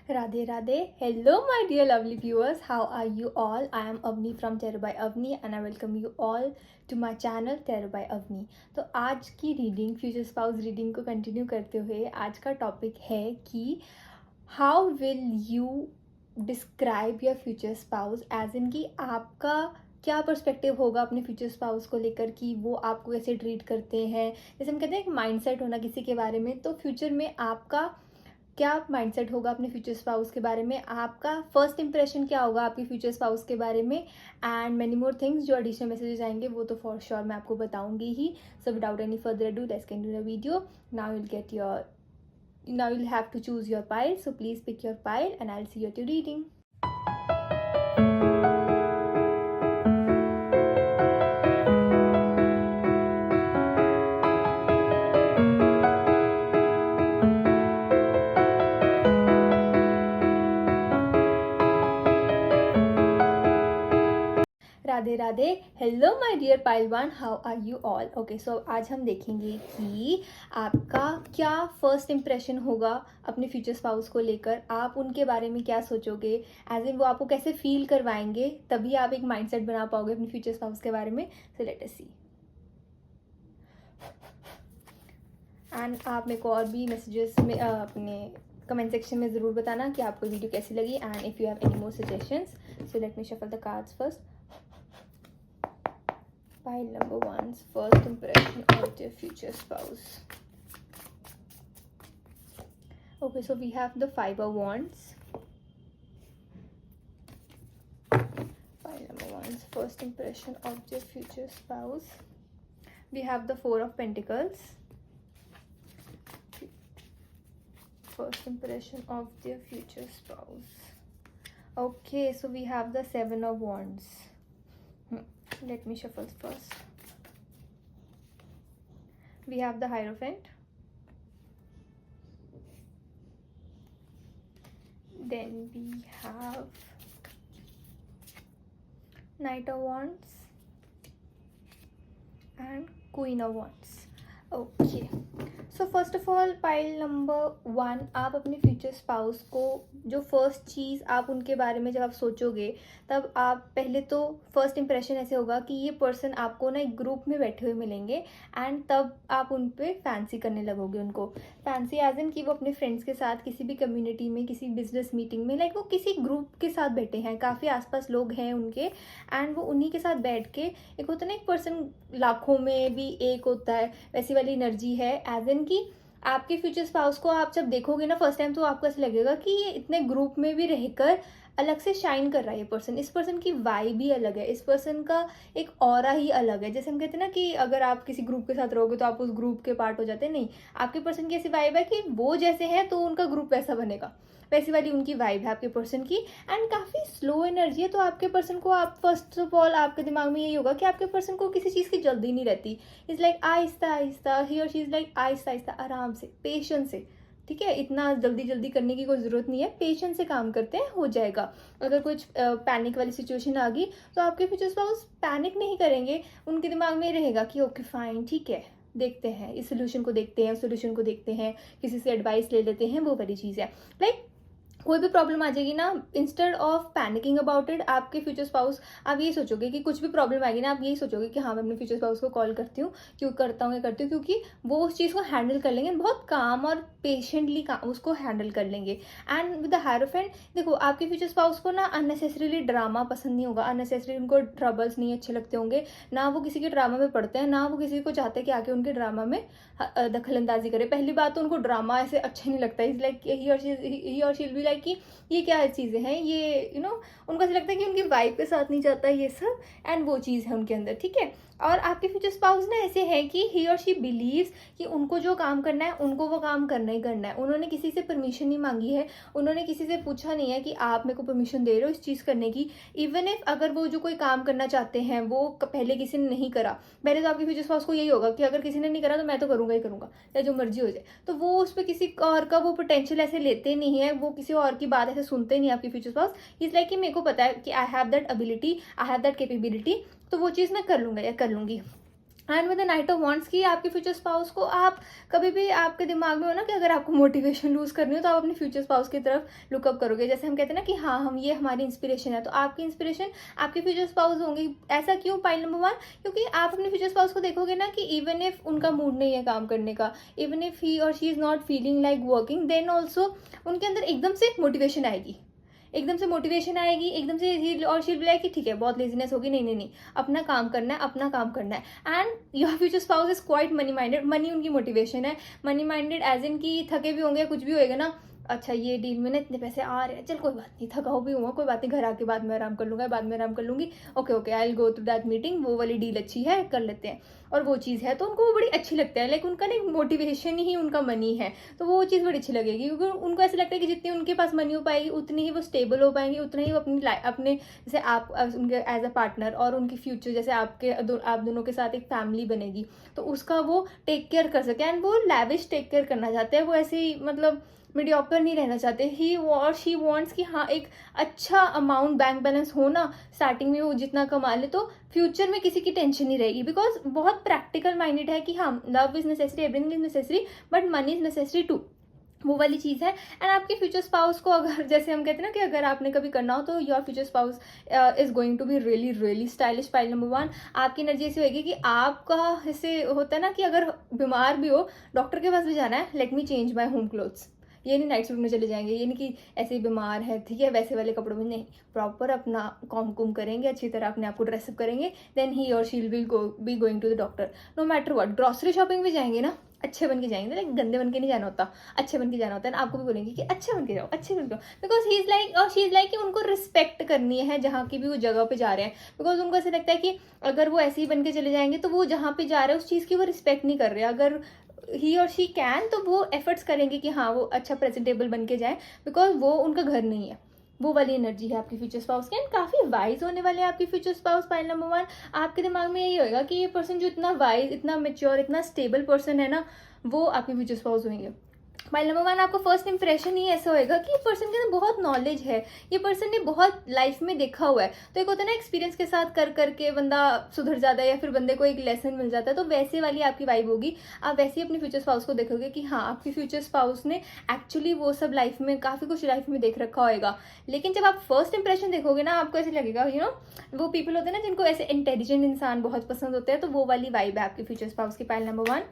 Radhe Radhe. Hello, my dear lovely viewers. How are you all? I am Avni from Tarot by Avni and I welcome you all to my channel Tarot by Avni. तो आज की reading future spouse reading को continue करते हुए आज का topic है कि how will you describe your future spouse, as in कि आपका क्या पर्सपेक्टिव होगा अपने फ्यूचर स्पाउस को लेकर कि वो आपको कैसे ट्रीट करते हैं. जैसे हम कहते हैं एक माइंडसेट होना किसी के बारे में, तो फ्यूचर में आपका क्या माइंडसेट होगा अपने फ्यूचर स्पाउस के बारे में, आपका फर्स्ट इंप्रेशन क्या होगा आपके फ्यूचर स्पाउस के बारे में, एंड मैनी मोर थिंग्स. जो एडिशनल मैसेजेस आएंगे वो तो फॉर श्योर मैं आपको बताऊंगी ही. So without any further do let's get into the video. Now you'll have to choose your pile, so please pick your pile and I'll see you at your reading. Radhe Radhe. Hello my dear pile one, how are you all. Okay, so आज हम देखेंगे कि आपका क्या first impression होगा अपने future spouse को लेकर. आप उनके बारे में क्या सोचोगे, एज इन वो आपको कैसे फील करवाएंगे, तभी आप एक माइंडसेट बना पाओगे अपने फ्यूचर स्पाउस के बारे में. So let us C. And आप मेरे को और भी मैसेजेस में अपने कमेंट सेक्शन में ज़रूर बताना कि आपको वीडियो कैसी लगी, and if you have any more suggestions. So let me shuffle the cards first. Pile number one's first impression of their future spouse. Okay, so we have the Five of Wands. Pile number one's first impression of their future spouse. We have the Four of Pentacles. First impression of their future spouse. Okay, so we have the Seven of Wands. Let me shuffle first. We have the Hierophant. Then we have Knight of Wands and Queen of Wands. Okay, so first of all pile number one, आप अपने future spouse को जो first चीज़ आप उनके बारे में जब आप सोचोगे, तब आप पहले तो फर्स्ट इंप्रेशन ऐसे होगा कि ये पर्सन आपको ना एक ग्रुप में बैठे हुए मिलेंगे, एंड तब आप उन पर फैंसी करने लगोगे उनको. फैंसी एज इन कि वो अपने फ्रेंड्स के साथ किसी भी कम्युनिटी में, किसी बिजनेस मीटिंग में, लाइक वो किसी ग्रुप के साथ बैठे हैं, काफ़ी आसपास लोग हैं उनके, एंड वो उन्हीं के साथ बैठ के, एक होता है ना एक पर्सन लाखों में भी एक होता है, वैसी वाली एनर्जी है. एज इन कि आपके फ्यूचर स्पाउस को आप जब देखोगे ना फर्स्ट टाइम, तो आपको ऐसा लगेगा कि ये इतने ग्रुप में भी रहकर अलग से शाइन कर रहा है. ये पर्सन, इस पर्सन की वाइब ही अलग है, इस पर्सन का एक ऑरा ही अलग है. जैसे हम कहते हैं ना कि अगर आप किसी ग्रुप के साथ रहोगे तो आप उस ग्रुप के पार्ट हो जाते हैं. नहीं, आपके पर्सन की ऐसी वाइब है कि वो जैसे हैं तो उनका ग्रुप वैसा बनेगा, वैसी वाली उनकी वाइब है आपके पर्सन की. एंड काफ़ी स्लो एनर्जी है. तो आपके पर्सन को, आप फर्स्ट ऑफ ऑल आपके दिमाग में यही होगा कि आपके पर्सन को किसी चीज़ की जल्दी नहीं रहती. इज़ लाइक आहिस्ता आहिस्ता, ही और she is like Aahista Aahista, आराम से, पेशेंस से. ठीक है, इतना जल्दी जल्दी करने की कोई ज़रूरत नहीं है, पेशेंस से काम करते हैं, हो जाएगा. अगर कुछ पैनिक वाली सिचुएशन आ गई तो आपके फ्यूचर स्पाउस पैनिक नहीं करेंगे. उनके दिमाग में रहेगा कि ओके फाइन, ठीक है, देखते हैं, इस सोल्यूशन को देखते हैं, उस सोल्यूशन को देखते हैं, किसी से एडवाइस ले लेते हैं, वो वाली चीज़ है. लाइक कोई भी प्रॉब्लम आ जाएगी ना, instead of panicking about it, आपके फ्यूचर स्पाउस, आप यही सोचोगे कि कुछ भी प्रॉब्लम आएगी ना, आप यही सोचोगे कि हाँ मैं अपने फ्यूचर स्पाउस को कॉल करती हूँ, क्यों करता हूँ, क्योंकि वो उस चीज़ को हैंडल कर लेंगे, बहुत काम और पेशेंटली उसको हैंडल कर लेंगे. एंड विद द हायरोफेंट, देखो आपके फ्यूचर स्पाउस को ना अननेसेसरीली ड्रामा पसंद नहीं होगा, अननेसेसरी उनको ट्रबल्स नहीं अच्छे लगते होंगे, ना वो किसी के ड्रामा में पड़ते हैं, ना वो किसी को चाहते हैं कि आके उनके ड्रामा में दखल अंदाजी करे. पहली बात तो उनको ड्रामा ऐसे अच्छा नहीं लगता. इज लाइक ही और शी विल बी लाइक कि ये क्या चीज़ें हैं, ये उनको ऐसा लगता है कि उनकी वाइफ के साथ नहीं जाता ये सब, एंड वो चीज़ है उनके अंदर. ठीक है, और आपके फ्यूचर स्पाउस ना ऐसे है कि ही और शी बिलीव्स कि उनको जो काम करना है उनको वो काम करना ही करना है. उन्होंने किसी से परमिशन नहीं मांगी है, उन्होंने किसी से पूछा नहीं है कि आप मेरे को परमिशन दे रहे हो इस चीज़ करने की. इवन इफ अगर वो जो कोई काम करना चाहते हैं वो पहले किसी ने नहीं करा, पहले तो आपके फ्यूचर स्पाउस को यही होगा कि अगर किसी ने नहीं करा तो मैं तो करूँगा ही करूँगा, या जो मर्जी हो जाए. तो वो उस पर किसी और का वो पोटेंशियल ऐसे लेते नहीं है, वो किसी और की बात ऐसे सुनते नहीं आपके फ्यूचर स्पाउस. इस लाइक कि मेरे को पता है कि I have that ability, I have that capability, तो वो चीज़ मैं कर लूँगा या कर लूँगी. And with the night of wants की आपके फ्यूचर स्पाउस को आप कभी भी आपके दिमाग में हो ना कि अगर आपको मोटिवेशन लूज करनी हो तो आप अपने फ्यूचर स्पाउस की तरफ लुकअप करोगे। जैसे हम कहते हैं ना कि हाँ हम ये हमारी इंस्पिरेशन है, तो आपकी इंस्पिरेशन आपके फ्यूचर स्पाउस होंगे। ऐसा क्यों? पॉइंट नंबर 1, क्योंकि आप अपने फ्यूचर स्पाउस को देखोगे ना कि इवन इफ उनका मूड नहीं है काम करने का, इवन इफ ही और she is not feeling like working, then also उनके अंदर एकदम से मोटिवेशन आएगी, एकदम से मोटिवेशन आएगी, एकदम से ही और शील लाइक कि ठीक है बहुत लेजीनेस होगी, नहीं नहीं नहीं अपना काम करना है, अपना काम करना है। And your future spouse is quite money minded, money उनकी मोटिवेशन है। मनी माइंडेड एज इन की थके भी होंगे, कुछ भी होएगा ना, अच्छा ये डील में ना इतने पैसे आ रहे हैं, चल कोई बात नहीं, थका हो भी हुआ कोई बात नहीं, घर आके बाद में आराम कर लूँगा, बाद में आराम कर लूँगी, okay okay I will go to that meeting, वो वाली डील अच्छी है कर लेते हैं, और वो चीज़ है तो उनको वो बड़ी अच्छी लगता है। लाइक उनका ना मोटिवेशन ही उनका मनी है, तो वो चीज़ बड़ी अच्छी लगेगी, क्योंकि उनको ऐसा लगता है कि जितनी उनके पास मनी हो पाएगी उतनी ही वो स्टेबल हो पाएंगे, उतना ही वो अपने जैसे आप उनके एज अ पार्टनर और उनकी फ्यूचर जैसे आप दोनों के साथ एक फैमिली बनेगी, तो उसका वो टेक केयर कर सके। एंड वो लैविश टेक केयर करना चाहते हैं, वो ऐसे ही मतलब मीडियोकर नहीं रहना चाहते। ही और शी वांट्स कि हाँ एक अच्छा अमाउंट बैंक बैलेंस हो ना, स्टार्टिंग में वो जितना कमा ले तो फ्यूचर में किसी की टेंशन नहीं रहेगी। बिकॉज बहुत प्रैक्टिकल माइंडेड है कि हाँ love is necessary, everything is necessary, but money is necessary too, वो वाली चीज़ है। एंड आपके फ्यूचर स्पाउस को अगर जैसे हम कहते हैं ना कि अगर आपने कभी करना हो तो your future spouse is going to be really really stylish. Pile number 1, आपकी एनर्जी ऐसी होगी कि आपका ऐसे होता है ना कि अगर बीमार भी हो, डॉक्टर के पास भी जाना है, let me change my home clothes, ये नहीं नाइट सूट में चले जाएंगे, ये नहीं कि ऐसे ही बीमार है ठीक है वैसे वाले कपड़ों में, नहीं, प्रॉपर अपना कॉम कुम करेंगे, अच्छी तरह अपने आप को ड्रेसअप करेंगे, देन ही और she will be going to the doctor no matter what. Grocery shopping भी जाएंगे ना, अच्छे बन के जाएंगे, लाइक गंदे बन के नहीं जाना होता, अच्छे बन के जाना होता है। आपको भी बोलेंगे कि अच्छे बन के जाओ, अच्छे बन के जाओ, बिकॉज ही इज़ लाइक और शी इज़ लाइक कि उनको रिस्पेक्ट करनी है जहाँ की भी वो जगह पे जा रहे हैं। बिकॉज उनको ऐसा लगता है कि अगर वो ऐसे ही बन के चले जाएंगे तो वो जहाँ पे जा रहे हैं उस चीज़ की वो रिस्पेक्ट नहीं कर रहे। अगर ही और शी कैन तो वो एफर्ट्स करेंगे कि हाँ वो अच्छा प्रेजेंटेबल बन के जाए, बिकॉज वो उनका घर नहीं है। वो वाली एनर्जी है आपकी फ्यूचर स्पाउस की। एंड काफ़ी वाइज होने वाले हैं आपके फ्यूचर स्पाउस। पाइल नंबर 1, आपके दिमाग में यही होगा कि ये पर्सन जो इतना वाइज, इतना मेच्योर, इतना स्टेबल पर्सन है ना, वो आपके फ्यूचर स्पाउस होंगे। माइल नंबर 1, आपको फर्स्ट इंप्रेशन ही ऐसा होएगा कि ये पर्सन के अंदर बहुत नॉलेज है, ये पर्सन ने बहुत लाइफ में देखा हुआ है। तो एक होता है ना एक्सपीरियंस के साथ कर करके बंदा सुधर जाता है या फिर बंदे को एक लेसन मिल जाता है, तो वैसे वाली आपकी वाइब होगी। आप वैसे ही अपने फ्यूचर स्पाउस को देखोगे कि हाँ आपकी फ्यूचर स्पाउस ने एक्चुअली वो सब लाइफ में काफ़ी कुछ लाइफ में देख रखा होएगा। लेकिन जब आप फर्स्ट इंप्रेशन देखोगे ना, आपको ऐसे लगेगा वो पीपल होते हैं ना जिनको ऐसे इंटेलिजेंट इंसान बहुत पसंद होते हैं, तो वो वाली वाइब है आपकी फ्यूचर स्पाउस की। Pile number 1,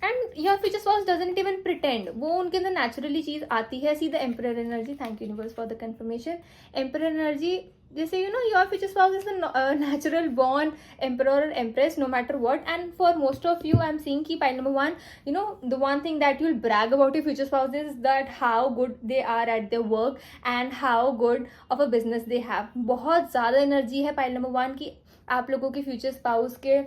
and your future spouse doesn't even pretend, वो उनके अंदर नेचुरली चीज़ आती है। See the emperor energy, thank you universe for the confirmation. Emperor energy जैसे your future spouse is the natural born emperor और empress no matter what. And for most of you I am seeing की pile number 1, the one thing that you will brag about your future spouse is that how good they are at their work and how good of a business they have. बहुत ज़्यादा energy है pile number 1 की आप लोगों के future spouse के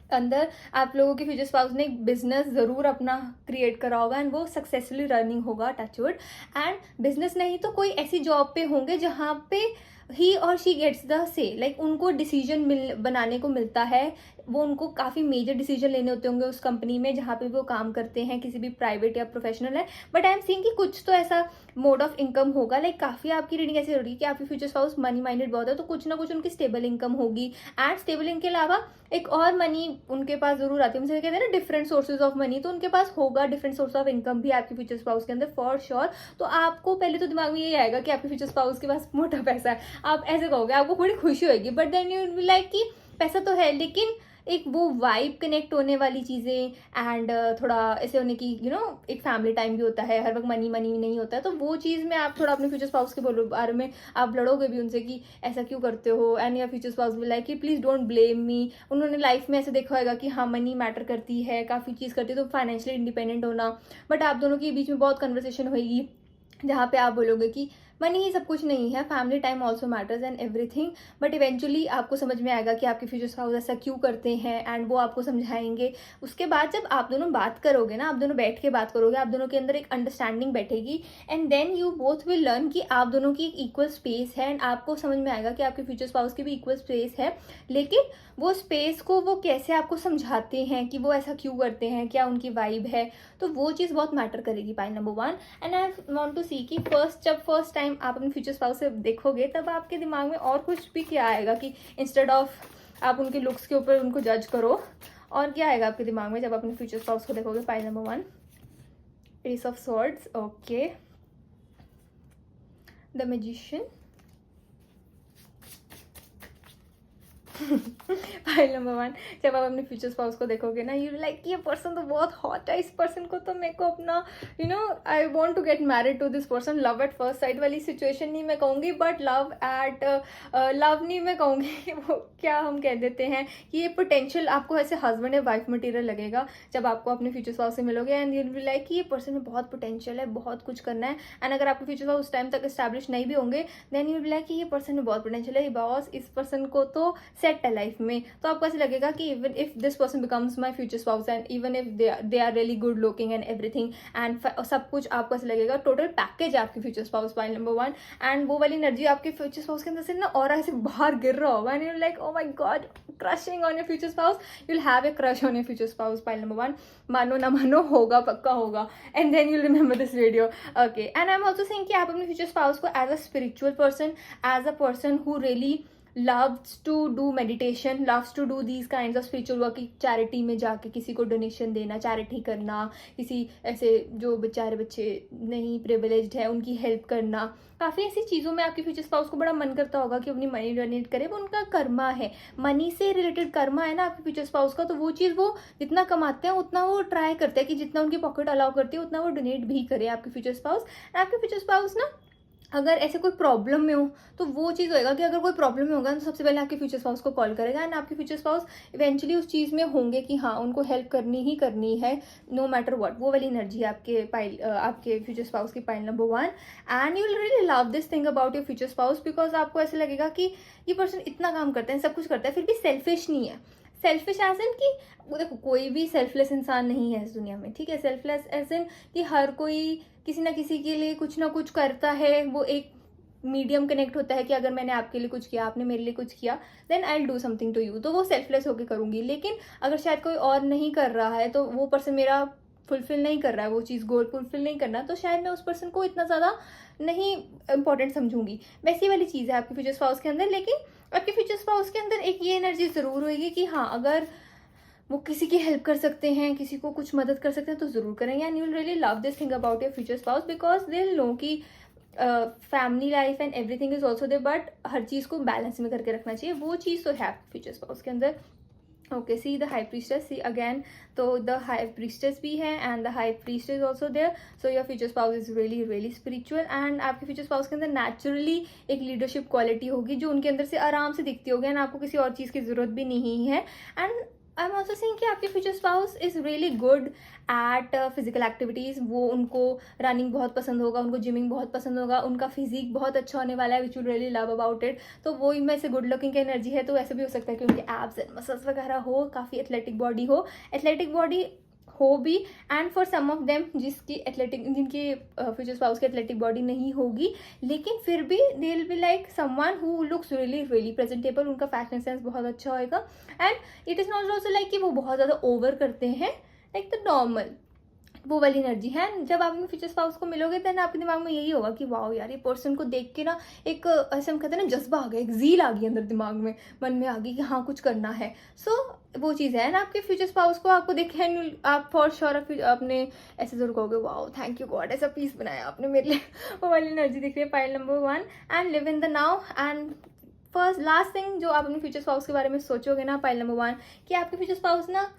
अंदर। आप लोगों के फ्यूचर स्पाउस ने एक बिजनेस ज़रूर अपना क्रिएट करा होगा एंड वो सक्सेसफुली रनिंग होगा, टचवुड। एंड बिजनेस नहीं तो कोई ऐसी जॉब पे होंगे जहाँ पे ही और शी गेट्स द से, लाइक उनको डिसीजन बनाने को मिलता है। वो उनको काफ़ी मेजर डिसीजन लेने होते होंगे उस कंपनी में जहाँ पे वो काम करते हैं, किसी भी प्राइवेट या प्रोफेशनल है। बट आई एम सीइंग कि कुछ तो ऐसा मोड ऑफ इनकम होगा। लाइक काफ़ी आपकी रीडिंग ऐसी हो रही है कि आपकी फ्यूचर स्पाउस मनी माइंडेड बहुत है, तो कुछ ना कुछ उनकी स्टेबल इनकम होगी। एंड स्टेबल इनके अलावा एक और मनी उनके पास जरूर आती है, मुझे कहते हैं ना डिफरेंट सोर्सेज ऑफ मनी, तो उनके पास होगा डिफरेंट सोर्स ऑफ इनकम भी आपके फ्यूचर स्पाउस के अंदर फॉर श्योर। तो आपको पहले तो दिमाग में यही आएगा कि आपके फ्यूचर स्पाउस के पास मोटा पैसा है, आप ऐसे कहोगे, आपको बड़ी खुशी होगी। But then you will like कि पैसा तो है, लेकिन एक वो वाइब कनेक्ट होने वाली चीज़ें एंड थोड़ा ऐसे होने की एक फैमिली टाइम भी होता है, हर वक्त मनी मनी नहीं होता है। तो वो चीज़ में आप थोड़ा अपने फ्यूचर स्पाउस के बारे में आप लड़ोगे भी उनसे कि ऐसा क्यों करते हो। एंड या फ्यूचर स्पाउस भी लाइक कि प्लीज़ डोंट ब्लेम मी। उन्होंने लाइफ में ऐसे देखा होगा कि हाँ मनी मैटर करती है, काफ़ी चीज़ करती है, तो फाइनेंशियली इंडिपेंडेंट होना। बट आप दोनों के बीच में बहुत कन्वर्सेशन होगी जहाँ पे आप बोलोगे कि मनी ही सब कुछ नहीं है, family time also matters and everything. But eventually आपको समझ में आएगा कि आपके फ्यूचर स्पाउस ऐसा क्यों करते हैं एंड वो आपको समझाएंगे। उसके बाद जब आप दोनों बात करोगे ना, आप दोनों बैठ के बात करोगे, आप दोनों के अंदर एक अंडरस्टैंडिंग बैठेगी and then you both will learn कि आप दोनों की एक इक्वल स्पेस है। एंड आपको समझ में आएगा कि आपके फ्यूचर स्पाउस की भी इक्वल स्पेस है, लेकिन वो स्पेस को वो कैसे आपको समझाते हैं कि वो ऐसा क्यों करते हैं, क्या उनकी वाइब है, तो वो चीज़ बहुत मैटर करेगी। Pile number 1, and I want to see कि जब फर्स्ट टाइम आप अपने फ्यूचर स्पाउस से देखोगे तब आपके दिमाग में और कुछ भी क्या आएगा कि इंस्टेड ऑफ आप उनके लुक्स के ऊपर उनको जज करो। और क्या आएगा आपके दिमाग में जब अपने फ्यूचर स्पाउस को देखोगे? Pile number 1, S of swords, okay, the magician, file number 1, जब आप अपने फ्यूचर स्पाउस को देखोगे ना, यू लाइक ये पर्सन तो बहुत हॉट है, इस पर्सन को तो मेरे को अपना I want to get married to this person. Love at first sight वाली सिचुएशन नहीं मैं कहूँगी, बट लव नहीं मैं कहूँगी वो क्या हम कह देते हैं कि ये पोटेंशियल आपको ऐसे हस्बैंड या वाइफ मटीरियल लगेगा जब आपको अपने फ्यूचर स्पाउस से मिलोगे। एंड यू विल लाइक कि ये पर्सन में बहुत पोटेंशियल है, बहुत कुछ करना है। एंड अगर आपके फ्यूचर स्पाउस उस टाइम तक इस्टेब्लिश नहीं भी होंगे, देन यू विल लाइक कि ये पर्सन में बहुत पोटेंशियल है, बॉस इस पर्सन को तो सेट है लाइफ में। तो आपको ऐसे लगेगा कि even if this person becomes my future spouse and even if they are really good looking and everything and सब कुछ आपको ऐसे लगेगा टोटल पैकेज आपके future spouse, pile number 1। And वो वाली एनर्जी आपके फ्यूचर स्पाउस के अंदर से ना और ऐसे बाहर गिर रहा होगा, and you like oh my god, crushing on your future spouse, you will have a crush on your future spouse, pile number 1। मानो ना मानो होगा, पक्का होगा। And then you remember this video, okay. And I am also saying कि आप अपने future spouse को as a spiritual person, as a person who really loves to do meditation, loves to do these kinds of spiritual work, charity में जाके किसी को donation देना, charity करना, किसी ऐसे जो बेचारे बच्चे नहीं प्रिविलेज्ड है उनकी हेल्प करना, काफ़ी ऐसी चीज़ों में आपके फ्यूचर स्पाउस को बड़ा मन करता होगा कि अपनी मनी डोनेट करे। वो उनका कर्मा है, मनी से रिलेटेड कर्मा है ना आपके फ्यूचर स्पाउस का। तो वो चीज़ वो जितना कमाते हैं उतना वो ट्राई करते हैं कि जितना उनकी पॉकेट अलाउ करती है उतना वो डोनेट भी करे आपके फ्यूचर स्पाउस। आपके फ्यूचर स्पाउस ना अगर ऐसे कोई प्रॉब्लम में हो तो वो चीज़ होएगा कि अगर कोई प्रॉब्लम में होगा तो सबसे पहले आपके फ्यूचर स्पाउस को कॉल करेगा। एंड आपके फ्यूचर स्पाउस इवेंचुअली उस चीज़ में होंगे कि हाँ उनको हेल्प करनी ही करनी है, नो मैटर व्हाट। वो वाली एनर्जी आपके फ्यूचर स्पाउस की pile number 1। And you will really love this thing about your future spouse, because आपको ऐसे लगेगा कि ये पर्सन इतना काम करता है, सब कुछ करता है, फिर भी सेल्फिश नहीं है। सेल्फिश एज इन कि देखो कोई भी सेल्फलेस इंसान नहीं है इस दुनिया में, ठीक है। सेल्फलेस एज इन कि हर कोई किसी ना किसी के लिए कुछ ना कुछ करता है, वो एक मीडियम कनेक्ट होता है कि अगर मैंने आपके लिए कुछ किया, आपने मेरे लिए कुछ किया, then I will do something to you, तो वो सेल्फलेस होकर करूँगी। लेकिन अगर शायद कोई और नहीं कर रहा है तो वो पर्सन मेरा फुलफिल नहीं कर रहा है, वो चीज़ गोल फुलफिल नहीं करना, तो शायद मैं उस पर्सन को इतना ज़्यादा नहीं इंपॉर्टेंट समझूंगी। वैसी वाली चीज़ है आपके फ्यूचर स्पाउस के अंदर। लेकिन आपके फ्यूचर स्पाउस के अंदर एक ये एनर्जी ज़रूर होगी कि हाँ अगर वो किसी की हेल्प कर सकते हैं, किसी को कुछ मदद कर सकते हैं तो ज़रूर करेंगे। And you will really love this thing about your future spouse, because they will know कि family life and everything is also they, but हर चीज़ को बैलेंस में करके रखना चाहिए, वो चीज़ तो है फ्यूचर स्पाउस के अंदर। Okay, see the high priestess, see again, तो द हाई प्रीस्टेस भी है and the high priest is also there. So your future spouse is really really spiritual. And आपके फ्यूचर स्पाउस के अंदर नेचुरली एक leadership quality होगी जो उनके अंदर से आराम से दिखती होगी, एंड आपको किसी और चीज़ की ज़रूरत भी नहीं है। And I am also saying कि आपके future spouse is really good at physical activities. वो उनको रनिंग बहुत पसंद होगा, उनको जिमिंग बहुत पसंद होगा, उनका फिजिक बहुत अच्छा होने वाला है, which you really love about it. तो वो में से गुड लुकिंग की एनर्जी है, तो ऐसे भी हो सकता है कि उनके एब्स एंड मसल्स वगैरह हो, काफ़ी एथलेटिक बॉडी हो, एथलेटिक बॉडी हो भी। And for some of them जिनकी फ्यूचर स्पाउस की एथलेटिक बॉडी नहीं होगी, लेकिन फिर भी they will be like someone who looks really really presentable, उनका फैशन सेंस बहुत अच्छा होएगा। And it is not also like कि वो बहुत ज़्यादा ओवर करते हैं, लाइक द नॉर्मल, वो वाली एनर्जी है। जब आप अपने फ्यूचर स्पाउस को मिलोगे देन आपके दिमाग में यही होगा कि वाओ यार, ये पर्सन को देख के ना एक ऐसे हम कहते हैं ना जज्बा आ गया, एक जील आ गई अंदर दिमाग में, मन में आ गई कि हाँ कुछ करना है। सो वो चीज़ है ना आपके फ्यूचर स्पाउस को आपको देखे, आप फॉर श्योर अपने ऐसे जरूर कहोगे वाओ थैंक यू गॉड, ऐसा पीस बनाया आपने मेरे लिए। वो वाली एनर्जी दिख रही है pile number 1। And live in the now. And first last thing जो आप अपने फ्यूचर स्पाउस के बारे में सोचोगे ना पाइल नंबर 1, कि आपके फ्यूचर स्पाउस ना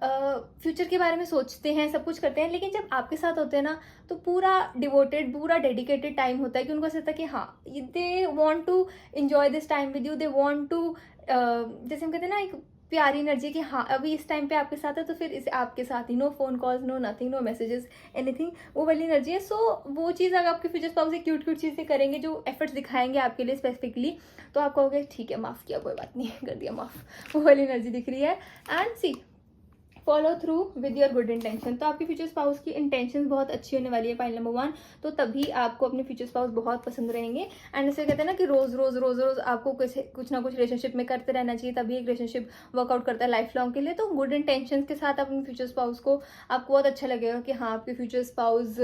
फ्यूचर के बारे में सोचते हैं, सब कुछ करते हैं, लेकिन जब आपके साथ होते हैं ना तो पूरा डिवोटेड, पूरा डेडिकेटेड टाइम होता है कि उनको ऐसा लगता है कि हाँ they want to enjoy this time with you, they want to जैसे हम कहते हैं ना एक प्यारी एनर्जी कि हाँ अभी इस टाइम पे आपके साथ है तो फिर इसे आपके साथ ही, no phone calls, no nothing, no messages, anything, वो वाली एनर्जी है। सो वो चीज़ अगर आपके फ्यूचर स्पाउस से क्यूट क्यूट चीज़ें करेंगे, जो एफर्ट्स दिखाएंगे आपके लिए स्पेसिफिकली, तो आप कहोगे ठीक है माफ़ किया, कोई बात नहीं, कर दिया माफ़, वो वाली एनर्जी दिख रही है। And see follow through with your good intention, तो आपके फ्यूचर स्पाउस की इंटेंशन बहुत अच्छी होने वाली है पाइल नंबर 1, तो तभी आपको अपने फ्यूचर स्पाउस बहुत पसंद रहेंगे। एंड ऐसे कहते हैं ना कि रोज़ रोज़ रोज़ रोज़ आपको कुछ ना कुछ रिलेशनशिप में करते रहना चाहिए, तभी एक रिलेशनशिप वर्कआउट करता है लाइफ लॉन्ग के लिए। तो गुड इंटेंशन के साथ अपने फ्यूचर स्पाउस को आपको बहुत अच्छा लगेगा कि हाँ आपके फ्यूचर स्पाउस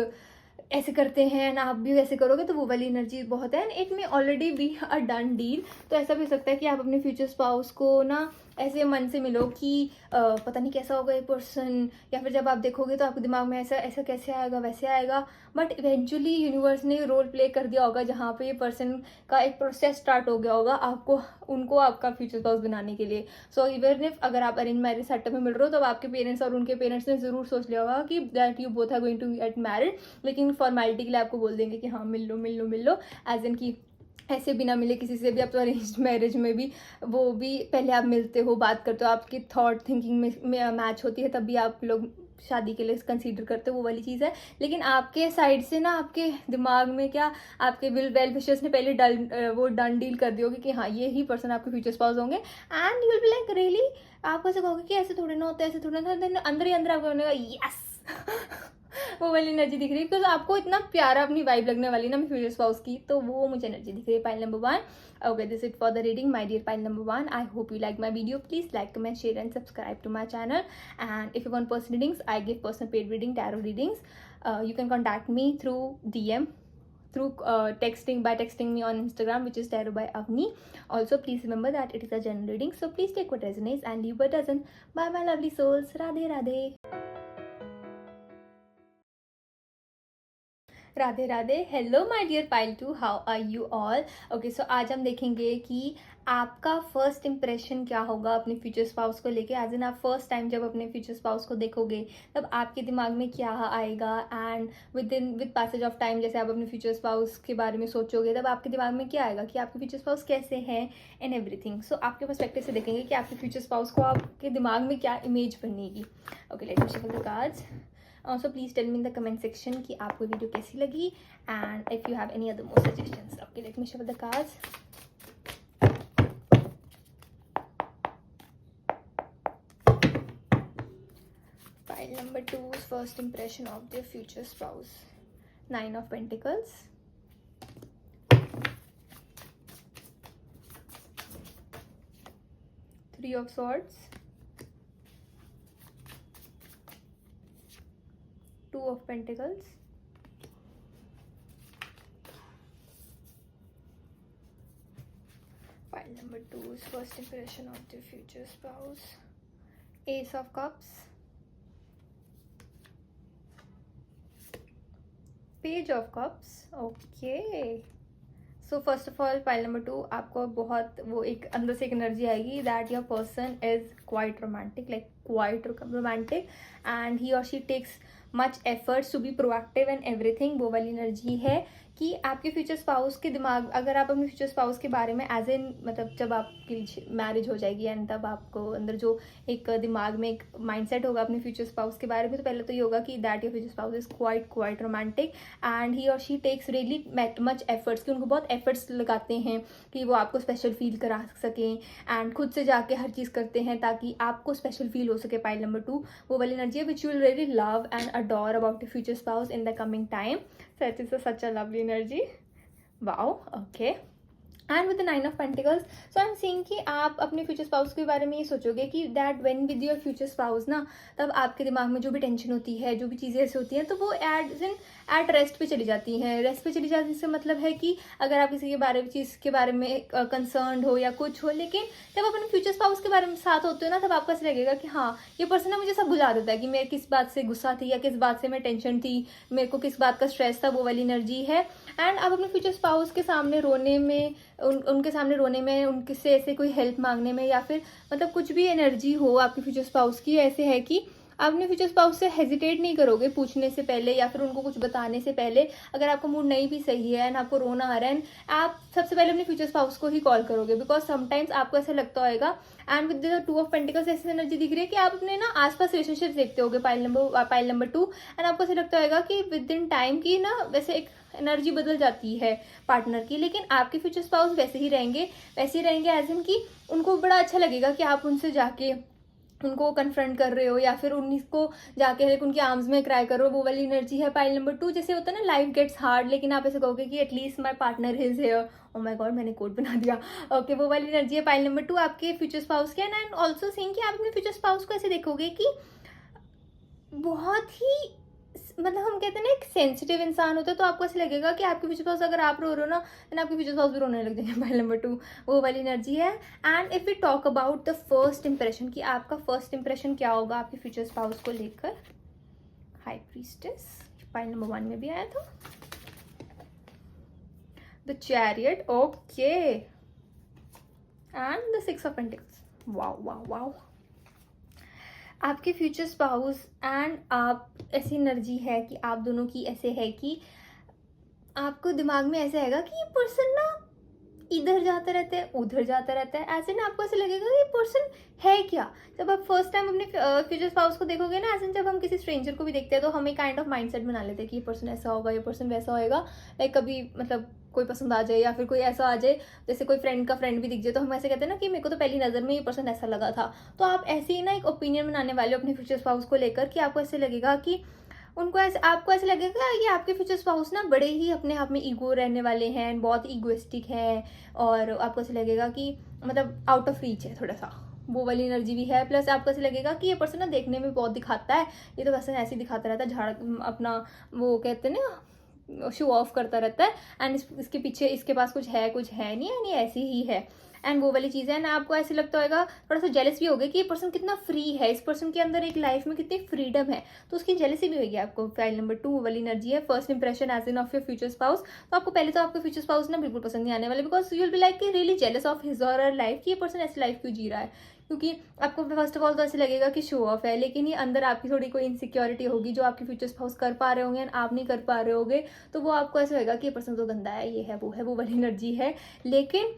ऐसे करते हैं एंड आप भी वैसे करोगे, तो वो वाली एनर्जी बहुत है and it may already be a done deal. तो ऐसा भी हो सकता है कि आप अपने फ्यूचर स्पाउस को ना ऐसे मन से मिलो कि पता नहीं कैसा होगा ये पर्सन, या फिर जब आप देखोगे तो आपके दिमाग में ऐसा ऐसा कैसे आएगा वैसे आएगा, बट इवेंचुअली यूनिवर्स ने रोल प्ले कर दिया होगा जहाँ पे ये पर्सन का एक प्रोसेस स्टार्ट हो गया होगा आपको उनको आपका फ्यूचर स्पाउस बनाने के लिए। सो इवन इफ अगर आप अरेंज मैरिज सेटअप में मिल रहे हो, तो आपके पेरेंट्स और उनके पेरेंट्स ने ज़रूर सोच लिया होगा कि that you both are going to get married, लेकिन फॉर्मेलिटी के लिए आपको बोल देंगे कि हाँ मिल लो मिल लो मिल लो, एज इन कि ऐसे बिना मिले किसी से भी। आप तो अरेंज मैरिज में भी वो भी पहले आप मिलते हो, बात करते हो, आपकी थॉट थिंकिंग में मैच होती है, तब भी आप लोग शादी के लिए कंसीडर करते हो, वो वाली चीज़ है। लेकिन आपके साइड से ना आपके दिमाग में क्या, आपके वेल विशर्स ने पहले वो डन डील कर दी होगी कि हाँ ये ही पर्सन आपके फ्यूचर स्पाउस होंगे, and you will be like really, आप ऐसे कहोगे कि ऐसे थोड़े ना होता है ऐसे थोड़ा ना, देन अंदर ही अंदर आपको होगा यस वो वाली एनर्जी दिख रही है, बिकॉज आपको इतना प्यारा अपनी वाइब लगने वाली ना फ्यूचर स्पाउस की, तो वो मुझे एनर्जी दिख रही है। Pile number 1। Okay, this it for the reading my dear pile number 1। I hope you like my video. Please like, comment, share and subscribe to my channel, and if you want personal readings, I give personal paid reading, tarot readings. You can contact me through DM, through by texting me on Instagram, which is tarot by Avni. Also, please remember that it is a general reading, so please take what resonates and leave what doesn't. Bye my lovely souls. Radhe Radhe. Radhe Radhe. Hello my dear pile 2, how are you all. Okay, so आज हम देखेंगे कि आपका first impression क्या होगा अपने future spouse को लेके। एज इन आप फर्स्ट टाइम जब अपने फ्यूचर स्पाउस को देखोगे, तब आपके दिमाग में क्या आएगा, and with passage of time जैसे आप अपने फ्यूचर स्पाउस के बारे में सोचोगे, तब आपके दिमाग में क्या आएगा कि आपके फ्यूचर स्पाउस कैसे हैं एंड एवरीथिंग। सो आपके पर्सपेक्टिव से देखेंगे कि आपके फ्यूचर स्पाउस को आपके दिमाग में क्या इमेज बनेगी। Okay, let me shuffle the cards. So please tell me in the comment section कि आपको वीडियो कैसी लगी, and if you have any other more suggestions. Okay, let me shuffle the cards. Pile number 2's first impression of their future spouse. 9 of Pentacles. 3 of Swords. 2 of Pentacles. Pile number 2's first impression of the future spouse. Ace of Cups. Page of Cups. Okay. So first of all pile number 2, आपको बहुत वो एक अंदर से एक energy आएगी that your person is quite romantic, like quite romantic, and he और she takes much efforts to be proactive and everything. वो वाली एनर्जी है कि आपके फ्यूचर स्पाउस के दिमाग, अगर आप अपने फ्यूचर स्पाउस के बारे में एज इन मतलब जब आपकी मैरिज हो जाएगी एंड तब आपको अंदर जो एक दिमाग में एक माइंडसेट होगा अपने फ्यूचर स्पाउस के बारे में, तो पहले तो ये होगा कि that your future spouse is quite romantic, and he और she takes really much efforts, कि उनको बहुत एफर्ट्स लगाते हैं कि वो आपको स्पेशल फील करा सकें, एंड खुद से जाके हर चीज़ करते हैं ताकि आपको स्पेशल फील हो सके। पाइल नंबर 2 वो वाली एनर्जी है which you will really love and adore about your future spouse in the coming time. So it is such a lovely energy. Wow. Okay. And with the 9 of pentacles, so I am seeing कि आप अपने future spouse के बारे में ये सोचोगे कि that when with your future spouse ना, तब आपके दिमाग में जो भी टेंशन होती है, जो भी चीज़ें ऐसी होती हैं, तो वो एट रेस्ट पे चली जाती हैं। रेस्ट पे चली जाती से मतलब है कि अगर आप किसी के चीज़ के बारे में कंसर्न हो या कुछ हो, लेकिन जब आप अपने फ्यूचर स्पाउस के बारे में साथ होते हो ना, तब आपको ऐसा लगेगा कि हाँ ये पर्सन ना मुझे सब भुला देता है कि मैं किस बात से गुस्सा थी या किस बात से मैं टेंशन थी, मेरे को किस बात का स्ट्रेस था। वो वाली एनर्जी है। एंड आप अपने फ्यूचर स्पाउस के सामने रोने में, उनके सामने रोने में, उनके से ऐसे कोई हेल्प मांगने में, या फिर मतलब कुछ भी एनर्जी हो आपके फ्यूचर स्पाउस की, ऐसे है कि आप अपने फ्यूचर स्पाउस से हेजिटेट नहीं करोगे पूछने से पहले या फिर उनको कुछ बताने से पहले। अगर आपका मूड नहीं भी सही है एंड आपको रोना आ रहा है, आप सबसे पहले अपने फ्यूचर स्पाउस को ही कॉल करोगे, बिकॉज समटाइम्स आपको ऐसा लगता होगा। And with the 2 of pentacles ऐसी एनर्जी दिख रही है कि आप अपने ना आसपास रिलेशनशिप देखते होगे पाइल नंबर 2, एंड आपको ऐसा लगता होगा कि विद इन टाइम की ना वैसे एक एनर्जी बदल जाती है पार्टनर की, लेकिन आपके फ्यूचर स्पाउस वैसे ही रहेंगे एज इन कि उनको बड़ा अच्छा लगेगा कि आप उनसे जाके उनको कन्फ्रंट कर रहे हो या फिर उनको जाके लाइक उनके आर्म्स में क्राई कर रहे हो। वो वाली एनर्जी है पाइल नंबर 2। जैसे होता है ना लाइफ गेट्स हार्ड, लेकिन आप ऐसे कहोगे कि at least my partner is here. Oh my God, मैंने कोड बना दिया। ओके, वो वाली एनर्जी है पाइल नंबर 2 आपके फ्यूचर स्पाउस के। एंड ऑल्सो सीइंग कि आप अपने फ्यूचर स्पाउस को ऐसे देखोगे कि बहुत ही मतलब हम कहते हैं ना एक सेंसिटिव इंसान होता है, तो आपको ऐसा लगेगा कि आपके फ्यूचर स्पाउस, अगर आप रो रहे हो ना, देन आपके फ्यूचर स्पाउस भी रोने लग जाएंगे। पॉइंट नंबर 2 वो वाली एनर्जी है। And if we talk about the first impression, कि आपका फर्स्ट इंप्रेशन क्या होगा आपके फ्यूचर स्पाउस को लेकर, हाई प्रीस्टेस पॉइंट नंबर 1 में भी आया था, the chariot, okay, and the 6 of pentacles. Wow wow wow, आपके फ्यूचर स्पाउस एंड आप, ऐसी एनर्जी है कि आप दोनों की ऐसे है कि आपको दिमाग में ऐसा आएगा कि ये पर्सन ना इधर जाता रहता है, उधर जाता रहता है, ऐसे ना आपको ऐसे लगेगा कि ये पर्सन है क्या। जब आप फर्स्ट टाइम अपने फ्यूचर स्पाउस को देखोगे ना, ऐसे जब हम किसी स्ट्रेंजर को भी देखते हैं तो हमें काइंड ऑफ माइंडसेट बना लेते हैं कि ये पर्सन ऐसा होगा, ये पर्सन वैसा होएगा। लाइक कभी मतलब कोई पसंद आ जाए या फिर कोई ऐसा आ जाए, जैसे कोई फ्रेंड का फ्रेंड भी दिख जाए, तो हम ऐसे कहते हैं ना कि मेरे को तो पहली नज़र में ये पर्सन ऐसा लगा था। तो आप ऐसे ही ना एक ओपिनियन बनाने वाले हो अपने फ्यूचर स्पाउस को लेकर, कि आपको ऐसे लगेगा कि उनको ऐसे, आपको ऐसे लगेगा कि आपके फ्यूचर स्पाउस ना बड़े ही अपने आप में ईगो रहने वाले हैं, बहुत ईगोइस्टिक हैं, और आपको ऐसे लगेगा कि मतलब आउट ऑफ रीच है थोड़ा सा, वो वाली एनर्जी भी है। प्लस आपको ऐसे लगेगा कि ये पर्सन ना देखने में बहुत दिखाता है, ये तो वैसे ऐसे ही दिखाता रहता है, झाड़ अपना वो कहते हैं ना शो ऑफ करता रहता है, एंड इसके पीछे इसके पास कुछ है नहीं ऐसी ही है। एंड वो वाली चीज़ है ना, आपको ऐसे लगता होगा, थोड़ा सा जेलस भी होगा कि ये पर्सन कितना फ्री है, इस पर्सन के अंदर एक लाइफ में कितनी फ्रीडम है, तो उसकी जेलसी भी होगी आपको। फाइल नंबर 2 वाली एनर्जी है, first impression as in of your future spouse. तो आपको पहले तो आपके फ्यूचर स्पाउस ना बिल्कुल पसंद नहीं आने वाले, because you will be like really jealous of his और हर लाइफ, कि ये पर्सन ऐसी लाइफ क्यों जी रहा है, क्योंकि आपको फर्स्ट ऑफ ऑल तो ऐसे लगेगा कि शो ऑफ है, लेकिन ये अंदर आपकी थोड़ी कोई इनसिक्योरिटी होगी जो आपके फ्यूचर स्पाउस कर पा रहे होंगे एंड आप नहीं कर पा रहे होगे, तो वो आपको ऐसा होगा कि ये पर्सन तो गंदा है, ये है, वो वाली एनर्जी है। लेकिन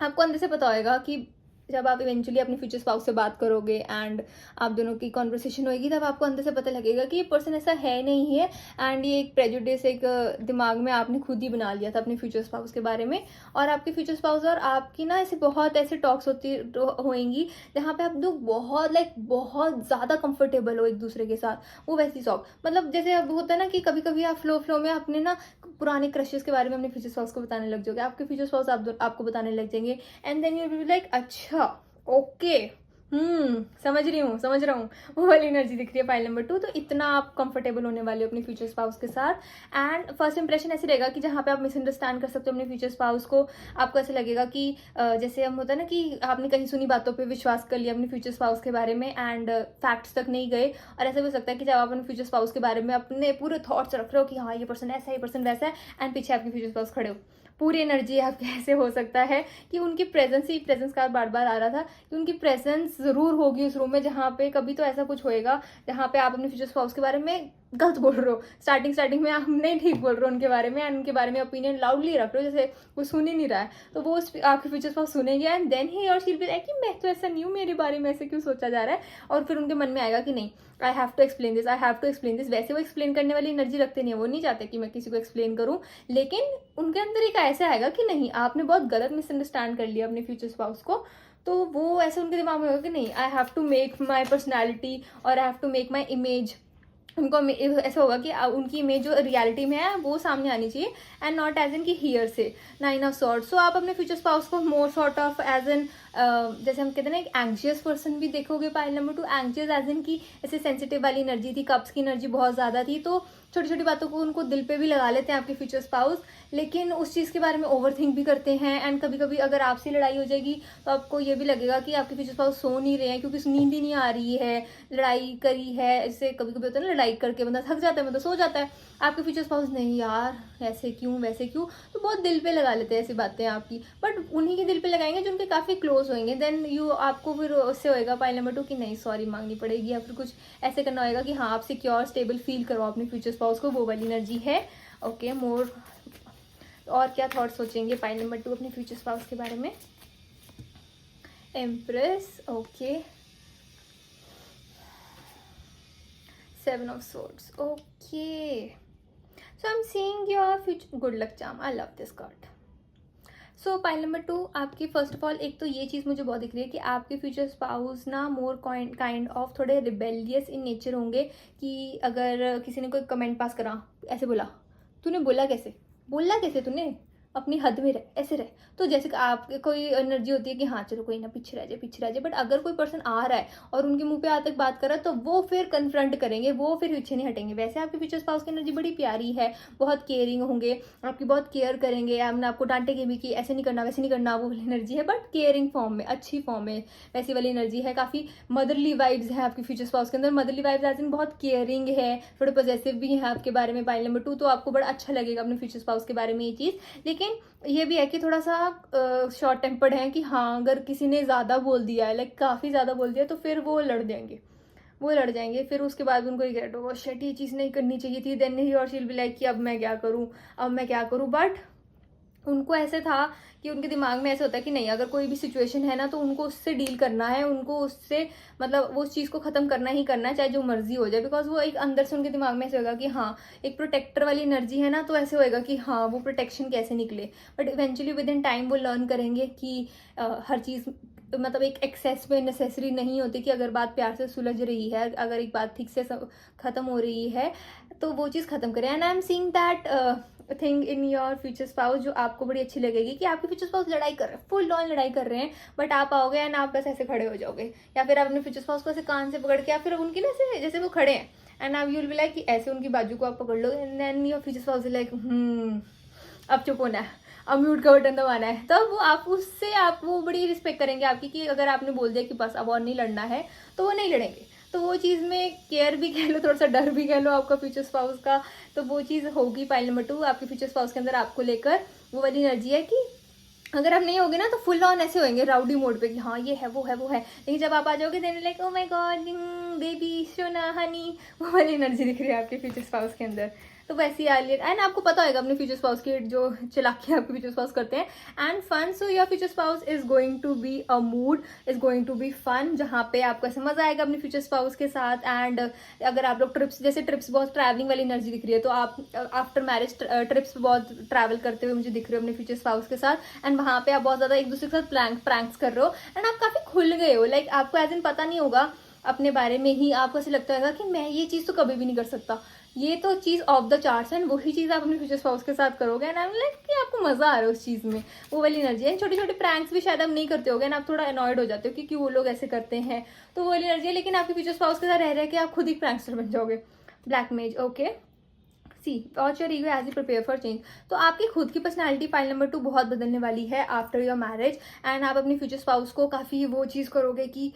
आपको अंदर से पता होगा कि जब आप इवेंचुअली अपने फ्यूचर स्पाउस से बात करोगे एंड आप दोनों की कॉन्वर्सेशन होगी, तब आपको अंदर से पता लगेगा कि ये पर्सन ऐसा है नहीं है, एंड ये एक प्रेजुडिस, एक दिमाग में आपने खुद ही बना लिया था अपने फ्यूचर स्पाउस के बारे में। और आपके फ्यूचर स्पाउस और आपकी ना ऐसे बहुत ऐसे टॉक्स होती होएंगी जहाँ पे आप लोग बहुत ज़्यादा कंफर्टेबल हो एक दूसरे के साथ, वो वैसी टॉक, मतलब जैसे अब होता है ना कि कभी कभी आप फ्लो में अपने ना पुराने क्रशेस के बारे में अपने फ्यूचर स्पाउस को बताने लग जाओगे, आपके फ्यूचर स्पाउस आपको बताने लग जाएंगे, and then you will be like अच्छा ओके, समझ रहा हूँ, वो वाली एनर्जी दिख रही है फाइल नंबर 2। तो इतना आप कंफर्टेबल होने वाले हो अपने फ्यूचर स्पाउस के साथ। एंड फर्स्ट इंप्रेशन ऐसे रहेगा कि जहाँ पे आप मिसअंडरस्टैंड कर सकते हो अपने फ्यूचर स्पाउस को, आपको ऐसे लगेगा कि जैसे हम होता है ना कि आपने कहीं सुनी बातों पे विश्वास कर लिया अपने फ्यूचर स्पाउस के बारे में, एंड फैक्ट्स तक नहीं गए। और ऐसा भी हो सकता है कि जब आप अपने फ्यूचर स्पाउस के बारे में अपने पूरे थॉट्स रख रहे हो कि हाँ ये पर्सन ऐसा है, ये पर्सन वैसा है, एंड पीछे आपके फ्यूचर स्पाउस खड़े हो, पूरी एनर्जी आपके ऐसे हो सकता है कि उनकी प्रेजेंस का बार बार आ रहा था कि उनकी प्रेजेंस ज़रूर होगी उस रूम में, जहाँ पे कभी तो ऐसा कुछ होएगा जहाँ पे आप अपने फ्यूचर स्पाउस के बारे में गलत बोल रहे हो, स्टार्टिंग में आप नहीं ठीक बोल रहे हो उनके बारे में, एंड उनके बारे में ओपिनियन लाउडली रख रहे हो जैसे वो सुन ही नहीं रहा है, तो वो आपके फ्यूचर स्पाउस सुनेंगे, एंड देन ही और शील बी लाइक कि मैं तो ऐसा नहीं हूँ, मेरे बारे में ऐसे क्यों सोचा जा रहा है, और फिर उनके मन में आएगा कि नहीं I have to explain this. वैसे वो एक्सप्लेन करने वाली एनर्जी रखते नहीं है, वो नहीं चाहते कि मैं किसी को एक्सप्लेन करूँ, लेकिन उनके अंदर एक ऐसा आएगा कि नहीं आपने बहुत गलत मिसअंडरस्टैंड कर लिया अपने फ्यूचर स्पाउस को, तो वो ऐसे उनके दिमाग में होगा कि नहीं I have to make my personality और I have to make my image, उनको ऐसा होगा कि उनकी इमेज जो रियलिटी में है वो सामने आनी चाहिए, एंड नॉट एज इन की हियर से 9 ऑफ सॉर्ड्स। सो आप अपने फ्यूचर स्पाउस को more sort of as an जैसे हम कहते हैं ना एक एंग्जियस पर्सन भी देखोगे pile number 2, anxious as in की ऐसे सेंसिटिव वाली एनर्जी थी, कप्स की एनर्जी बहुत ज़्यादा थी, तो छोटी छोटी बातों को उनको दिल पे भी लगा लेते हैं आपके फ्यूचर स्पाउस, लेकिन उस चीज़ के बारे में ओवर थिंक भी करते हैं, एंड कभी कभी अगर आपसे लड़ाई हो जाएगी तो आपको ये भी लगेगा कि आपके फ्यूचर स्पाउस सो नहीं रहे हैं क्योंकि नींद ही नहीं आ रही है, लड़ाई करी है, इससे कभी कभी होता है ना लड़ाई करके बंदा थक जाता है, मतलब सो जाता है, आपके फ्यूचर स्पाउस नहीं यार ऐसे क्यों वैसे क्यों, तो बहुत दिल पे लगा लेते हैं ऐसी बातें आपकी, बट उन्हीं के दिल पे लगाएंगे जो उनके काफ़ी क्लोज होंगे, देन यू आपको फिर उससे होएगा पाइल नंबर 2 कि नहीं सॉरी मांगनी पड़ेगी, या फिर कुछ ऐसे करना होएगा कि हाँ आप सिक्योर स्टेबल फील करो अपने फ्यूचर स्पाउस को, वो वाली एनर्जी है। ओके मोर और क्या थॉट सोचेंगे पाइल नंबर 2 अपने फ्यूचर स्पाउस के बारे में, empress, okay, 7 of swords, okay, so I'm seeing your future good luck charm, I love this card. So pile number 2 आपकी फर्स्ट ऑफ ऑल एक तो ये चीज़ मुझे बहुत दिख रही है कि आपके फ्यूचर स्पाउस ना मोर काइंड ऑफ थोड़े रिबेलियस इन नेचर होंगे, कि अगर किसी ने कोई कमेंट पास करा ऐसे बोला, तूने बोला कैसे तूने अपनी हद में रहे, ऐसे रहे। तो जैसे कि आपके कोई एनर्जी होती है कि हाँ चलो कोई ना, पीछे रह जाए, पीछे रह जाए, बट अगर कोई पर्सन आ रहा है और उनके मुंह पे आज तक बात कर रहा है तो वो फिर कन्फ्रंट करेंगे, वो फिर पीछे नहीं हटेंगे। वैसे आपके फ्यूचर स्पाउस की एनर्जी बड़ी प्यारी है, बहुत केयरिंग होंगे, आपकी बहुत केयर करेंगे, आपको डांटेंगे भी कि ऐसे नहीं करना वैसे नहीं करना, वो वाली एनर्जी है, बट केयरिंग फॉर्म में, अच्छी फॉर्म में वैसी वाली एनर्जी है। काफ़ी मदरली वाइब्स है आपकी फ्यूचर स्पाउस के अंदर। मदरली वाइब्स एज इन बहुत केयरिंग है, थोड़े पॉजेसिव भी हैं आपके बारे में। पाइल नंबर 2 तो आपको बड़ा अच्छा लगेगा अपने फ्यूचर स्पाउस के बारे में ये चीज़। लेकिन ये भी है कि थोड़ा सा शॉर्ट टेम्पर्ड है कि हाँ अगर किसी ने ज़्यादा बोल दिया है, लाइक काफ़ी ज़्यादा बोल दिया, तो फिर वो लड़ देंगे, वो लड़ जाएंगे। फिर उसके बाद उनको रिग्रेट होगा, शिट ये चीज़ नहीं करनी चाहिए थी। देन ही और शील बी लाइक कि अब मैं क्या करूँ, अब मैं क्या करूँ। बट उनको ऐसे था कि उनके दिमाग में ऐसे होता है कि नहीं, अगर कोई भी सिचुएशन है ना तो उनको उससे डील करना है, उनको उससे मतलब वो उस चीज़ को ख़त्म करना ही करना है, चाहे जो मर्जी हो जाए। बिकॉज वो एक अंदर से उनके दिमाग में ऐसे होगा कि हाँ एक प्रोटेक्टर वाली एनर्जी है ना, तो ऐसे होएगा कि हाँ वो प्रोटेक्शन कैसे निकले। But eventually with in time वो लर्न करेंगे कि हर चीज़ मतलब एक एक्सेस में नेसेसरी नहीं होती, कि अगर बात प्यार से सुलझ रही है, अगर एक बात ठीक से ख़त्म हो रही है तो वो चीज़ ख़त्म करें। And I am seeing that thing in your future spouse जो आपको बड़ी अच्छी लगेगी, कि आपके फ्यूचर स्पाउस लड़ाई कर रहे हैं, फुल ऑन लड़ाई कर रहे हैं, बट आप आओगे एंड आप बस ऐसे खड़े हो जाओगे, या फिर आप अपने फ्यूचर स्पाउस को ऐसे कान से पकड़ के, या फिर उनकी ना ऐसे जैसे वो खड़े हैं एंड आप यू विल बी लाइक कि ऐसे उनकी बाजू को आप पकड़ लो, and then your future spouse is like अब चुप होना है, अब म्यूट का बटन दबाना है। तब वो आप उससे आप वो बड़ी रिस्पेक्ट करेंगे आपकी, कि अगर आपने बोल दिया कि बस अब और नहीं लड़ना है तो वो नहीं लड़ेंगे। तो वो चीज़ में केयर भी कह लो, थोड़ा सा डर भी कह लो आपका फ्यूचर स्पाउस का, तो वो चीज़ होगी पाइल नंबर 2 आपके फ्यूचर स्पाउस के अंदर आपको लेकर। वो वाली एनर्जी है कि अगर आप नहीं होगे ना तो फुल ऑन ऐसे होंगे राउडी मोड पे कि हाँ ये है वो है वो है, लेकिन जब आप आ जाओगे then like oh my god baby सोना हनी, वो वाली एनर्जी दिख रही है आपके फ्यूचर स्पाउस के अंदर। तो वैसी आलियन, एंड आपको पता होगा अपने फ्यूचर स्पाउस की जो चालाकी आपके फ्यूचर स्पाउस करते हैं। And fun, so your future spouse is going to be a mood, is going to be fun, जहाँ पे आपको ऐसा मजा आएगा अपने फ्यूचर स्पाउस के साथ। एंड अगर आप लोग ट्रिप्स, जैसे ट्रिप्स बहुत ट्रैवलिंग वाली एनर्जी दिख रही है, तो आप आफ्टर मैरिज ट्रिप्स बहुत ट्रैवल करते हुए मुझे दिख रहे हो अपने फ्यूचर स्पाउस के साथ। एंड वहाँ पे आप बहुत ज्यादा एक दूसरे के साथ प्रैंक्स कर रहे हो, एंड आप काफी खुल गए हो, लाइक आपको एज इन पता नहीं होगा अपने बारे में ही, आपको ऐसे लगता है कि मैं ये चीज़ तो कभी भी नहीं कर सकता, ये तो चीज़ ऑफ द चार्ट्स है, वही चीज़ आप अपने फ्यूचर स्पाउस के साथ करोगे। एंड आई एम लाइक कि आपको मजा आ रहा है उस चीज़ में, वो वाली एनर्जी है। छोटे छोटे प्रैंक्स भी शायद आप नहीं करते होगे, आप थोड़ा अनॉयड हो जाते हो कि क्यों वो लोग ऐसे करते हैं, तो वो वाली एनर्जी है। लेकिन आपके फ्यूचर स्पाउस के साथ रह के आप खुद ही प्रैंकस्टर बन जाओगे। Black maze, okay see watch your ego as you prepare for change. तो आपकी खुद की पर्सनैलिटी पाइल नंबर 2 बहुत बदलने वाली है आफ्टर योर मैरिज। एंड आप अपने फ्यूचर स्पाउस को काफ़ी वो चीज़ करोगे कि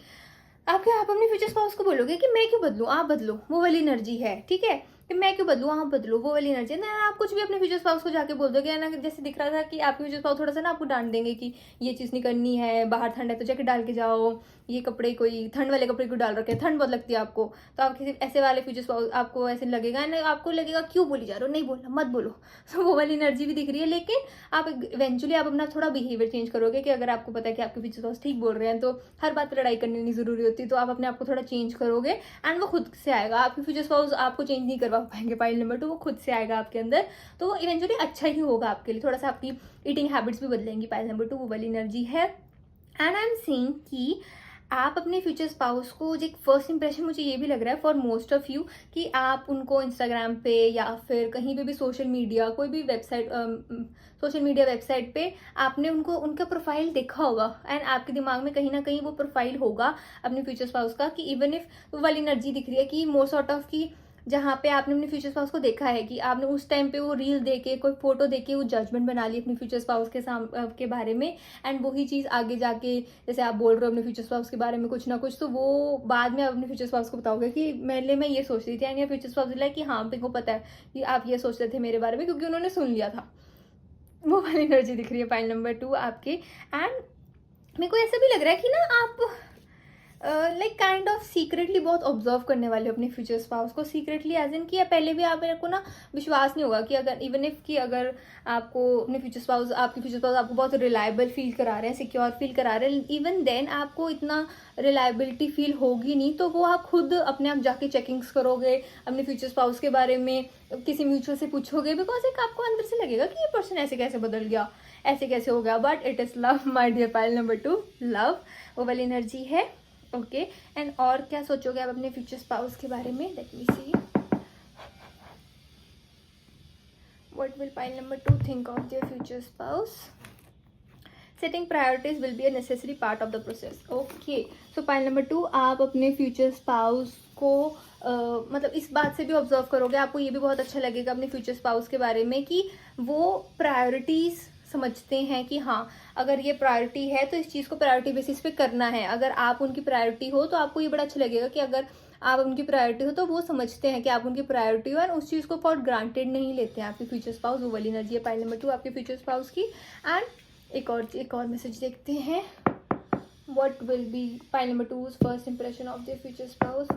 आप अपने फ्यूचर स्पाउस को बोलोगे कि मैं क्यों बदलूं, आप बदलो, वो वाली एनर्जी है, ठीक है, कि मैं क्यों बदलूं आप बदलो, वो वाली एनर्जी है ना। आप कुछ भी अपने फ्यूचर स्पाउस को जाके बोल दोगे ना, जैसे दिख रहा था कि आपके फ्यूचर स्पाउस थोड़ा सा ना आपको डांट देंगे कि ये चीज़ नहीं करनी है, बाहर ठंड है तो जैकेट डाल के जाओ, ये कपड़े कोई ठंड वाले कपड़े क्यों डाल रखे हैं, ठंड बहुत लगती है आपको, तो आप किसी ऐसे वाले फ्यूचर स्पाउस आपको ऐसे लगेगा ना, आपको लगेगा क्यों बोली जा रहे हो, नहीं बोलना मत बोलो। तो वो वाली एनर्जी भी दिख रही है। लेकिन आप इवेंचुअली आप अपना थोड़ा बिहेवियर चेंज करोगे, कि अगर आपको पता है कि आपके फ्यूचर स्पाउस ठीक बोल रहे हैं तो हर बात पर लड़ाई करनी नहीं जरूरी होती, तो आप अपने आप को थोड़ा चेंज करोगे एंड वो खुद से आएगा। आपके फ्यूचर स्पाउस आपको चेंज नहीं करवा पाएंगे पाइल नंबर 2, वो खुद से आएगा आपके अंदर, तो वो इवेंचुअली अच्छा ही होगा आपके लिए। थोड़ा सा आपकी ईटिंग हैबिट्स भी बदलेंगी पाइल नंबर 2, वो वाली एनर्जी है। एंड आई एम सीइंग कि आप अपने फ्यूचर स्पाउस को जो एक फर्स्ट इंप्रेशन मुझे ये भी लग रहा है फॉर मोस्ट ऑफ यू, कि आप उनको इंस्टाग्राम पे या फिर कहीं पे भी सोशल मीडिया, कोई भी वेबसाइट, सोशल मीडिया वेबसाइट पे आपने उनको उनका प्रोफाइल देखा होगा, एंड आपके दिमाग में कहीं ना कहीं वो प्रोफाइल होगा अपने फ्यूचर स्पाउस का, कि इवन इफ वो वाली एनर्जी दिख रही है कि मोर सॉर्ट ऑफ की जहाँ पे आपने अपने फ्यूचर स्पाउस को देखा है, कि आपने उस टाइम पे वो रील देके, कोई फोटो देके वो जजमेंट बना ली अपने फ्यूचर स्पाउस के बारे में। एंड वही चीज़ आगे जाके, जैसे आप बोल रहे हो अपने फ्यूचर स्पाउस के बारे में कुछ ना कुछ, तो वो बाद में आप अपने फ्यूचर स्पाउस को बताओगे कि मैं ये सोच रही थी, एंड फ्यूचर स्पाउस लाइक कि हाँ मेरे को पता है कि आप ये सोच रहे थे मेरे बारे में, क्योंकि उन्होंने सुन लिया था। वो वाली एनर्जी दिख रही है पाइल नंबर 2 आपके। एंड मेरे को ऐसा भी लग रहा है कि ना आप लाइक काइंड ऑफ सीक्रेटली बहुत ऑब्जर्व करने वाले हो अपने फ्यूचर स्पाउस को, सीक्रेटली एज इन कि पहले भी आपको ना विश्वास नहीं होगा कि अगर इवन इफ कि अगर आपको अपने फ्यूचर स्पाउस, आपके फ्यूचर स्पाउस आपको बहुत रिलायबल फील करा रहे हैं, सिक्योर फील करा रहे हैं, इवन देन आपको इतना रिलायबिलिटी फील होगी नहीं, तो वो आप खुद अपने आप जाके चेकिंग्स करोगे अपने फ्यूचर स्पाउस के बारे में, किसी म्यूचुअल से पूछोगे, बिकॉज एक आपको अंदर से लगेगा कि ये पर्सन ऐसे कैसे बदल गया, ऐसे कैसे हो गया। But it is love my dear pile number 2, love वो वाली एनर्जी है। ओके एंड और क्या सोचोगे आप अपने फ्यूचर स्पाउस के बारे में, let me see. What will pile number 2 think of their future spouse? Setting priorities will be a necessary part of the process. Okay, so pile number 2, आप अपने future spouse को मतलब इस बात से भी ऑब्जर्व करोगे, आपको ये भी बहुत अच्छा लगेगा अपने फ्यूचर स्पाउस के बारे में कि वो प्रायोरिटीज़ समझते हैं कि हाँ, अगर ये प्रायोरिटी है तो इस चीज़ को प्रायोरिटी बेसिस पे करना है। अगर आप उनकी प्रायोरिटी हो तो आपको ये बड़ा अच्छा लगेगा कि अगर आप उनकी प्रायोरिटी हो तो वो समझते हैं कि आप उनकी प्रायोरिटी हो, और उस चीज़ को फॉर ग्रांटेड नहीं लेते हैं आपके फ्यूचर स्पाउस। वो वाली एनर्जी है पाइल नंबर 2 आपके फ्यूचर स्पाउस की। एंड एक और मैसेज देखते हैं, what will be pile number 2's first impression of their future spouse.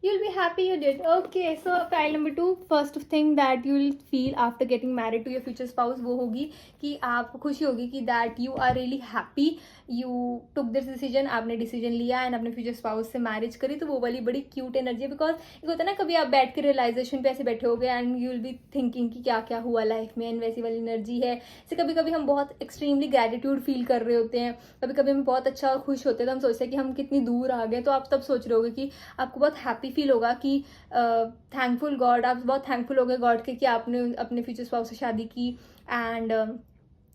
You'll be happy you did. Okay, so pile number 2, first thing that you'll feel after getting married to your future spouse वो होगी कि आपको खुशी होगी कि that you are really happy you took this decision, आपने decision लिया and अपने फ्यूचर स्पाउस से मैरिज करी। तो वो वाली बड़ी क्यूट एनर्जी है, बिकॉज एक होता है ना, कभी आप बैठ के रियलाइजेशन पे ऐसे बैठे हो गए and you will be thinking कि क्या क्या हुआ लाइफ में, एंड वैसी वाली एनर्जी है। जैसे कभी कभी हम बहुत एक्सट्रीमली ग्रेटिट्यूड फील कर रहे होते हैं, कभी कभी हम बहुत अच्छा खुश होते हैं तो हम सोचते हैं कि हम कितनी दूर आ गए। तो आप तब सोच रहे होगे कि आपको बहुत हैप्पी फील होगा कि थैंकफुल गॉड, आप बहुत थैंकफुल हो गए गॉड के कि आपने अपने फ्यूचर स्पाउस से शादी की। एंड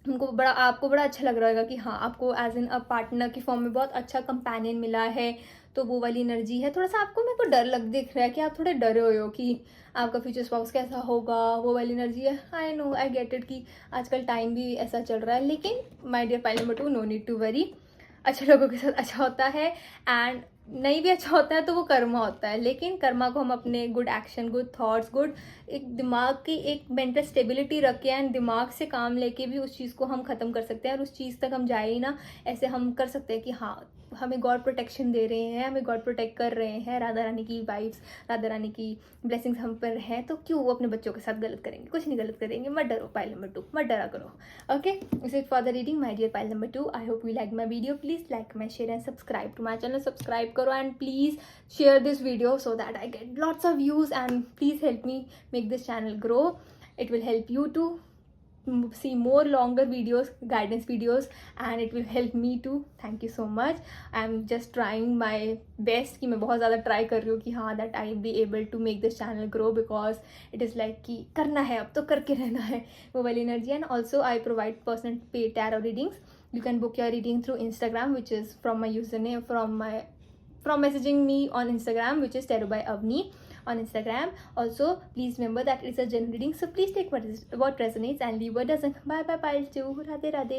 आपको बड़ा अच्छा लग रहा होगा कि हाँ, आपको एज एन अ पार्टनर की फॉर्म में बहुत अच्छा कंपेनियन मिला है। तो वो वाली एनर्जी है। थोड़ा सा आपको मेरे को डर दिख रहा है कि आप थोड़े डरे हुए हो कि आपका फ्यूचर स्पाउस कैसा होगा, वो वाली एनर्जी है। I know, I get it कि आजकल टाइम भी ऐसा चल रहा है, लेकिन my dear pile number 2, no need to worry. अच्छे लोगों के साथ अच्छा होता है, एंड नहीं भी अच्छा होता है तो वो कर्मा होता है। लेकिन कर्मा को हम अपने good action, good thoughts, good एक दिमाग की एक मेंटल स्टेबिलिटी रख के एंड दिमाग से काम लेके भी उस चीज़ को हम ख़त्म कर सकते हैं, और उस चीज़ तक हम जाए ही ना। ऐसे हम कर सकते हैं कि हाँ, हमें गॉड प्रोटेक्शन दे रहे हैं, हमें गॉड प्रोटेक्ट कर रहे हैं, राधा रानी की वाइब्स, राधा रानी की ब्लेसिंग्स हम पर हैं, तो क्यों वो अपने बच्चों के साथ गलत करेंगे? कुछ नहीं गलत करेंगे। मत डरो पाइल नंबर 2, मत डरा करो। Okay, this is for the reading my dear pile number 2। I hope you like my video. Please like my share and subscribe to my channel. Subscribe करो and please share this video so that I get lots of views, and please help me make this channel grow. It will help you to see more longer videos, guidance videos, and it will help me too. Thank you so much. I'm just trying my best कि मैं बहुत ज़्यादा try कर रही हूँ कि हाँ, that I be able to make this channel grow, because it is like कि करना है, अब तो करके रहना है, वो वाली energy। And also I provide personal paid tarot readings. You can book your reading through Instagram, which is from my username, from messaging me on Instagram, which is Tarot by Avni on Instagram. Also, please remember that it's a general reading, so please take what resonates and leave what doesn't. Bye bye, pile 2. Radhe Radhe.